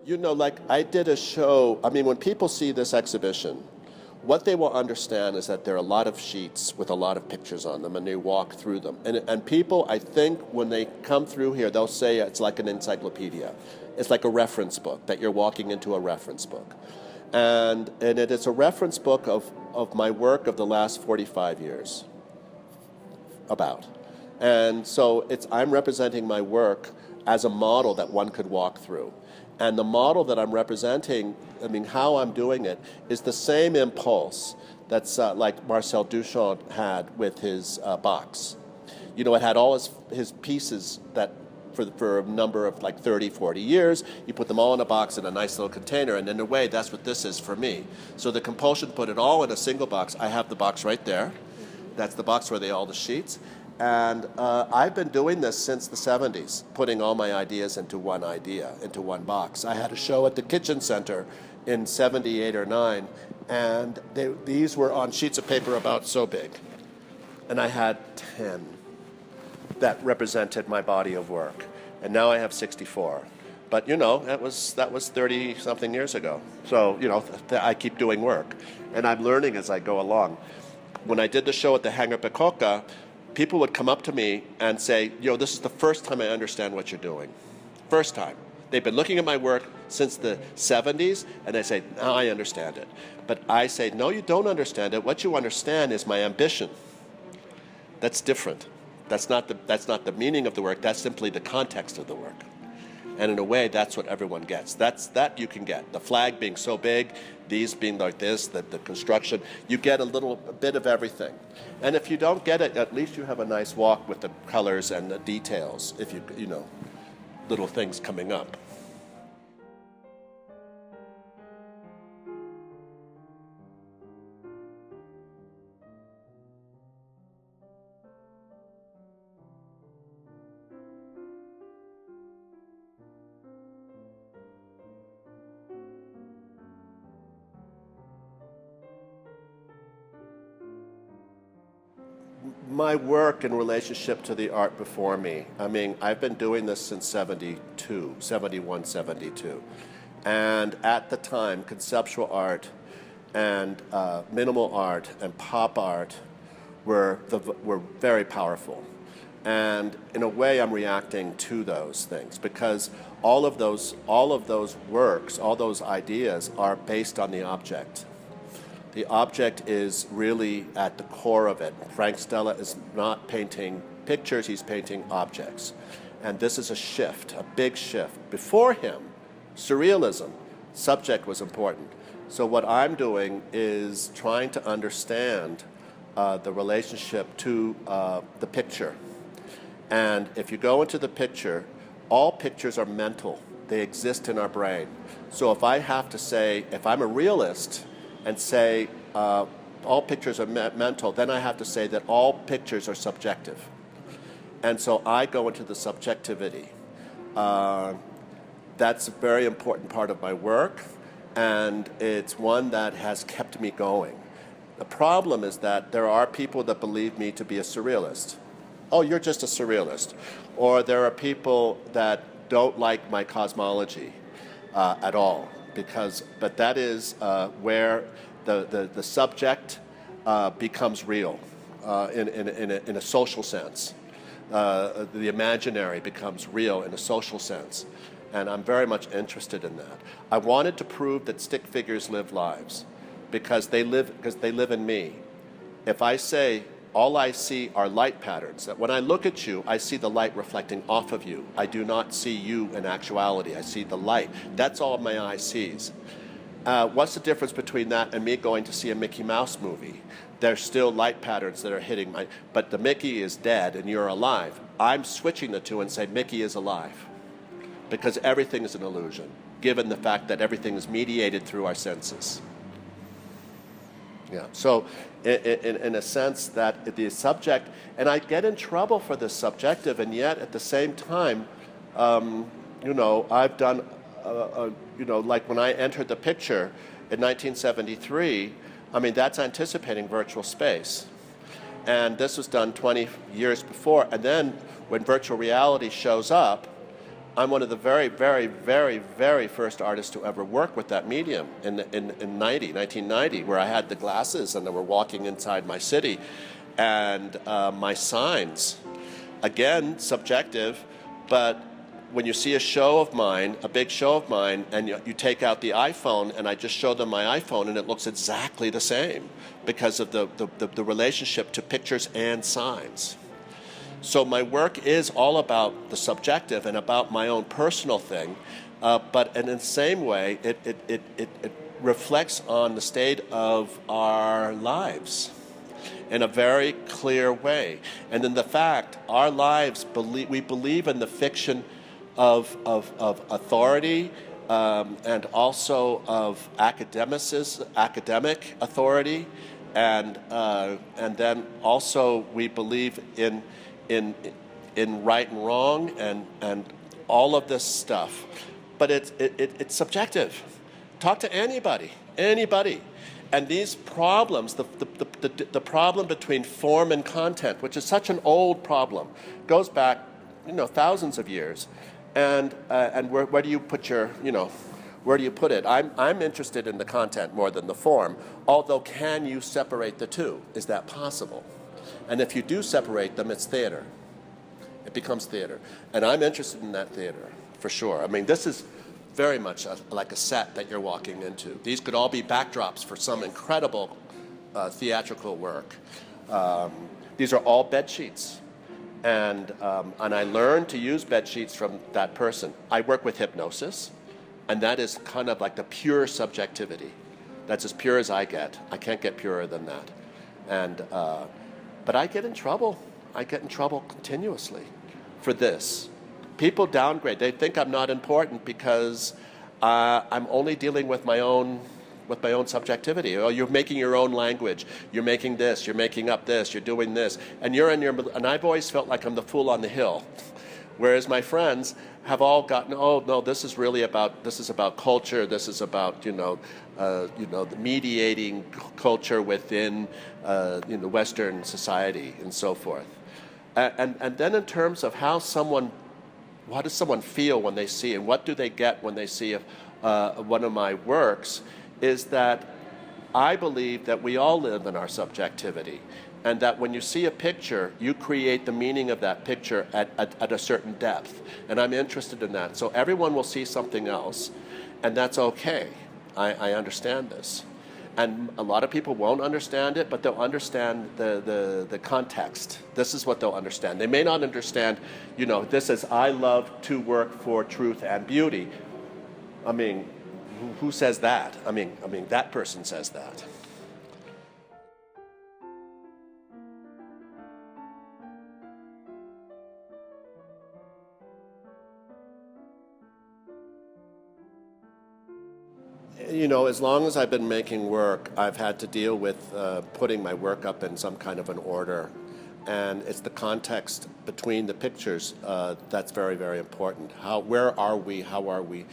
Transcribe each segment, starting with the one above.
You know, like I did a show, I mean, when people see this exhibition, what they will understand is that there are a lot of sheets with a lot of pictures on them, and they walk through them. And people, I think, when they come through here, they'll say it's like an encyclopedia. It's like a reference book, that you're walking into a reference book. And it is a reference book of my work of the last 45 years, about. And so I'm representing my work as a model that one could walk through. And the model that I'm representing, I mean, how I'm doing it, is the same impulse that's like Marcel Duchamp had with his box. You know, it had all his pieces that for a number of like 30, 40 years, you put them all in a box in a nice little container, and in a way, that's what this is for me. So the compulsion to put it all in a single box, I have the box right there. That's the box where all the sheets. And I've been doing this since the 70s, putting all my ideas into one idea, into one box. I had a show at the Kitchen Center in 78 or 9, and these were on sheets of paper about so big. And I had 10 that represented my body of work. And now I have 64. But, you know, that was 30-something years ago. So, you know, I keep doing work. And I'm learning as I go along. When I did the show at the Hangar Pecoca, people would come up to me and say, you know, this is the first time I understand what you're doing. First time. They've been looking at my work since the 70s, and they say, now I understand it. But I say, no, you don't understand it. What you understand is my ambition. That's different. That's not the meaning of the work. That's simply the context of the work. And in a way, that's what everyone gets. That you can get. The flag being so big, these being like this, the construction, you get a bit of everything. And if you don't get it, at least you have a nice walk with the colors and the details, if you know, little things coming up. My work in relationship to the art before me, I mean, I've been doing this since 71, 72. And at the time, conceptual art and minimal art and pop art were very powerful. And in a way, I'm reacting to those things because all of those works, all those ideas are based on the object. The object is really at the core of it. Frank Stella is not painting pictures, he's painting objects. And this is a shift, a big shift. Before him, surrealism, subject was important. So what I'm doing is trying to understand the relationship to the picture. And if you go into the picture, all pictures are mental. They exist in our brain. So if I have to say, if I'm a realist, and say all pictures are mental, then I have to say that all pictures are subjective. And so I go into the subjectivity. That's a very important part of my work, and it's one that has kept me going. The problem is that there are people that believe me to be a surrealist. Oh, you're just a surrealist. Or there are people that don't like my cosmology at all. But that is where the subject becomes real in a social sense. The imaginary becomes real in a social sense. And I'm very much interested in that. I wanted to prove that stick figures live lives because they live in me. If I say, all I see are light patterns, that when I look at you, I see the light reflecting off of you. I do not see you in actuality. I see the light. That's all my eye sees. What's the difference between that and me going to see a Mickey Mouse movie? There's still light patterns that are hitting but the Mickey is dead and you're alive. I'm switching the two and say Mickey is alive because everything is an illusion, given the fact that everything is mediated through our senses. Yeah. So in a sense that the subject, and I get in trouble for this subjective, and yet at the same time, you know, I've done, you know, like when I entered the picture in 1973, I mean, that's anticipating virtual space. And this was done 20 years before, and then when virtual reality shows up, I'm one of the very, very, very, very first artists to ever work with that medium in 1990, where I had the glasses and I were walking inside my city, and my signs, again, subjective, but when you see a show of mine, a big show of mine, and you take out the iPhone and I just show them my iPhone and it looks exactly the same because of the relationship to pictures and signs. So my work is all about the subjective and about my own personal thing, but in the same way, it reflects on the state of our lives in a very clear way. And in the fact, our lives, we believe in the fiction of authority and also of academic authority, and then also we believe in right and wrong and all of this stuff. But it's subjective. Talk to anybody. And these problems, the problem between form and content, which is such an old problem, goes back, thousands of years. And where do you put your, where do you put it? I'm interested in the content more than the form. Although, can you separate the two? Is that possible? And if you do separate them, it's theater. It becomes theater. And I'm interested in that theater, for sure. I mean, this is very much like a set that you're walking into. These could all be backdrops for some incredible theatrical work. These are all bed sheets. And I learned to use bed sheets from that person. I work with hypnosis, and that is kind of like the pure subjectivity. That's as pure as I get. I can't get purer than that. And but I get in trouble. I get in trouble continuously for this. People downgrade. They think I'm not important because I'm only dealing with my own subjectivity. Oh, you're making your own language. You're making this. You're making up this. You're doing this. And and I've always felt like I'm the fool on the hill. Whereas my friends have all gotten, oh no, this is about culture. This is about the mediating culture within Western society and so forth. And then in terms of how does someone feel when they see, and what do they get when they see one of my works, is that I believe that we all live in our subjectivity, and that when you see a picture, you create the meaning of that picture at a certain depth. And I'm interested in that. So everyone will see something else, and that's okay. I understand this. And a lot of people won't understand it, but they'll understand the context. This is what they'll understand. They may not understand, this is, I love to work for truth and beauty. I mean, who says that? I mean, that person says that. As long as I've been making work, I've had to deal with putting my work up in some kind of an order. And it's the context between the pictures that's very, very important. Where are we? How are we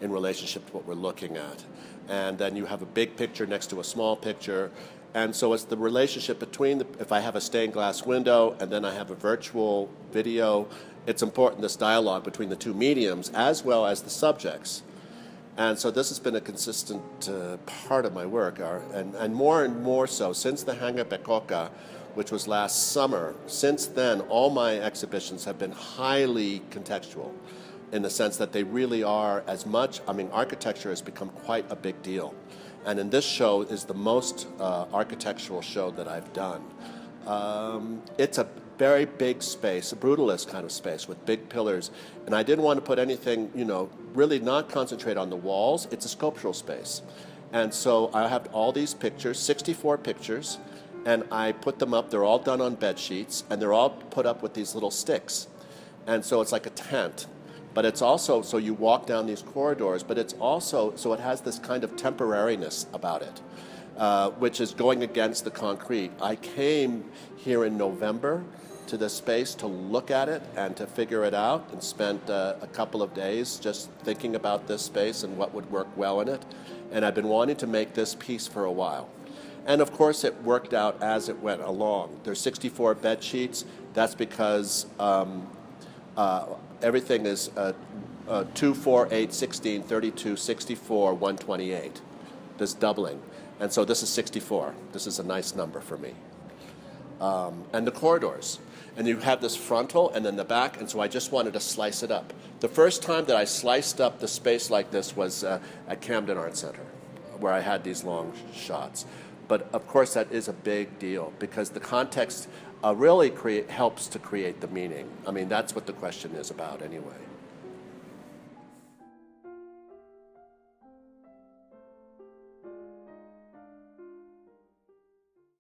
in relationship to what we're looking at? And then you have a big picture next to a small picture. And so it's the relationship between, if I have a stained glass window and then I have a virtual video, it's important, this dialogue between the two mediums as well as the subjects. And so this has been a consistent part of my work, and more so since the Hangar Bekoka, which was last summer. Since then, all my exhibitions have been highly contextual in the sense that they really are architecture has become quite a big deal. And in this show is the most architectural show that I've done. It's a very big space, a brutalist kind of space with big pillars. And I didn't want to put anything, really not concentrate on the walls. It's a sculptural space. And so I have all these pictures, 64 pictures, and I put them up. They're all done on bed sheets, and they're all put up with these little sticks. And so it's like a tent. But it's also, so you walk down these corridors, but it's also, so it has this kind of temporariness about it, which is going against the concrete. I came here in November to this space to look at it and to figure it out, and spent a couple of days just thinking about this space and what would work well in it. And I've been wanting to make this piece for a while. And of course it worked out as it went along. There's 64 bed sheets. That's because everything is 2, 4, 8, 16, 32, 64, 128. This doubling. And so this is 64. This is a nice number for me. And the corridors. And you have this frontal and then the back, and so I just wanted to slice it up. The first time that I sliced up the space like this was at Camden Art Center, where I had these long shots. But of course that is a big deal because the context really helps to create the meaning. I mean, that's what the question is about anyway.